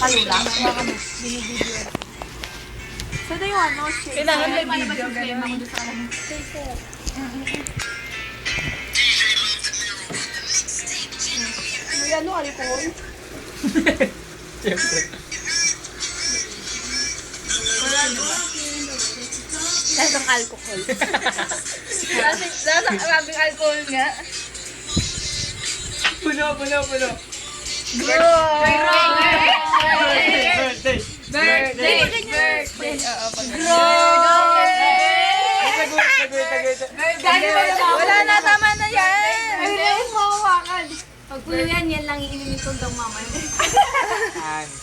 Kayo lang. Sana yung ano, shake. Kailangan may video. May ano, alcohol? Siyempre. Lasang alcohol. Lasang maraming alcohol nga. Puno. Birthday! Wala na, tama na yan. Ay, rin mo hawakan. Pag puno yan lang iinimin kong daw mama.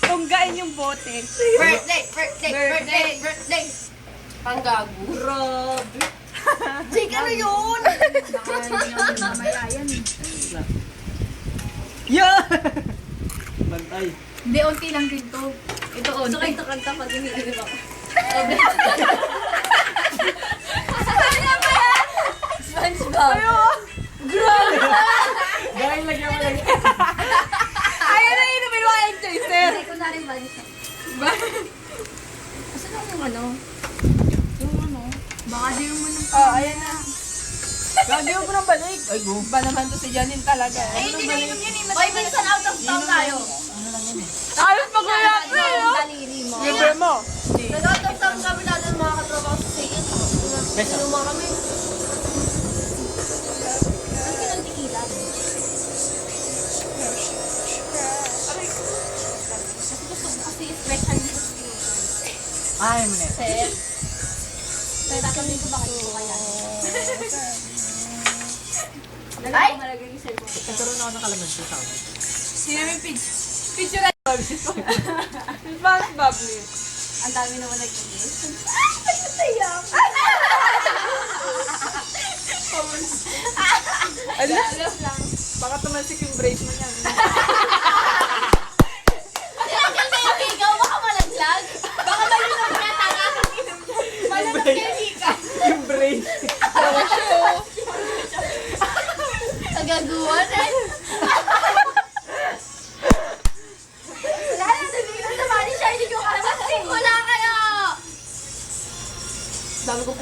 Tunggain yung bote. Birthday! Panggago. Grabe. Jake, ano yun? Baka hindi naman mamaya yan. Yeah! Bantay. Hindi, unti lang din to. Ito, unti. Gusto kayo ito kanta pag iniinom ako. SpongeBob. Dahil lagyan mo lang. Ayaw na inumin mo ang chaser. Hindi ko na rin ba siya. Asan lang yung ano? Yung ano? Baka di mo nang... Oh, ayan na. Gagawin mo ng balik. Ay, go. Ba naman to si Janine talaga. Ay, hindi na yun yun eh. Boy, minsan out of town tayo. Ayos pag wala ko Yung eh, no? daliri mo. Libre mo. Nag-out of town kami natin mga katrabaho sa Sayin. Besa. Inuman kami. Ang kinang tequila. Kasi gusto ko kasi special dito. Ay, mo na. Sir. Pero tatanungin ko ba kayo kaya? Ay! Malagay yung cellphone. Nagkaroon ako ng kalamansi sa akin. Sino may picture na SpongeBob niya. Ang dami naman nag-iis. Ay! Ay! Sayak! Ala, Love lang. baka tumansik yung brace mo niyan. Tinanggal na yung higaw, baka malaglag. Baka malunod na tanga. Malunod kayo higaw. Yung brace. Kagaguan eh. Wala na, sabihin na naman ni Shiny ko kasi wala kayo. Dami ko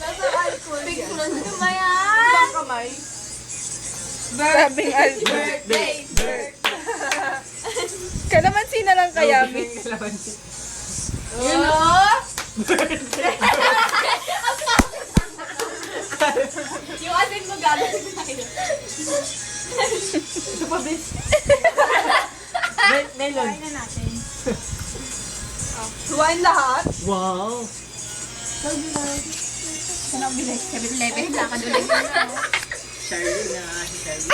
Nasa alcohol. Big flood na ba yan? Bang kamay. Grabing alcohol. Birthday. Kalamansi na lang kaya, Yung Miss. kalamansi. You know? Yung asin mo gagawin tayo. Ito pa, Miss. Nylon. Kain na natin. Suwain lahat. Wow. Saan ako bilay? 7-Eleven. Lakad ulit. Charlie na. Si Charlie.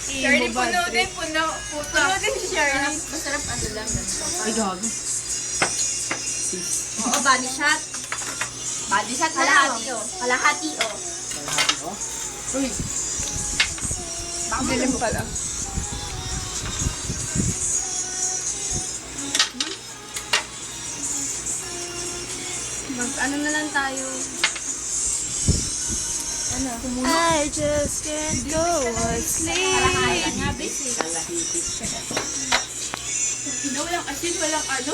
Shirley, puno din, puno. Puno din si Shirley. Masarap ano lang. Ay, gago. Oo, body shot. Body shot na Kalahati o. Kalahati o. Kalahati ko. Dilim pala. Ano na lang tayo? Ano? I just can't go or sleep. Kalahati nga, basic. Kalahiti. Walang asin, walang ano.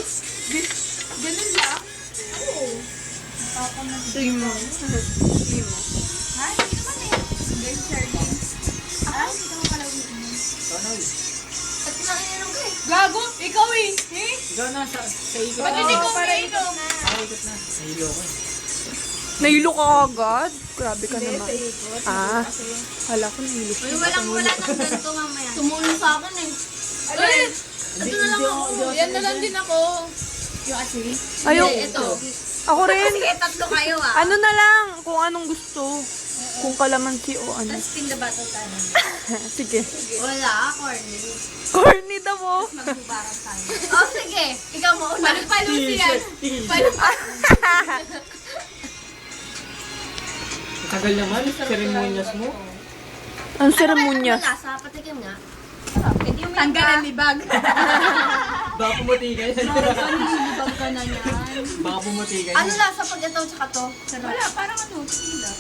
Ganun lang. Oo. Tingin mo. Tingin mo. Ha? Hindi naman eh. Girl Shirley. Ah, hindi ka mo pala umiinom. Tonoy. Ba't pinakininom ka eh? Gago, ikaw eh. Ikaw na sa ikot. Ba't hindi ko Para umiinom? ikot na. Nahilo ko eh. Nahilo ka agad? Grabe ka naman. Ah, hala ko nahilo ka. Uy, wala nang ganito mamaya. Tumulong sa akin eh. Ay, Ito na lang ako. yan na lang din ako. Yung asin? Ayaw. Hindi, ito. Ako rin. Sige, tatlo kayo ah. Ano na lang, kung anong gusto. Kung kalamansi o ano. Tapos spin the bottle tayo. Sige. Wala, corny. Corny daw mo. Magbubarang tayo. Oh, sige. Ikaw mo una. Palupalusi yan. Tagal naman. Ceremonias mo. Ang seremonya. Ano lasa? Patikim nga. Tanggal ang libag. Baka pumuti ka yan. Panilibag ka na yan. Baka pumuti ka Ano yan. lasa pag ito tsaka to? Wala, parang ano, tequila.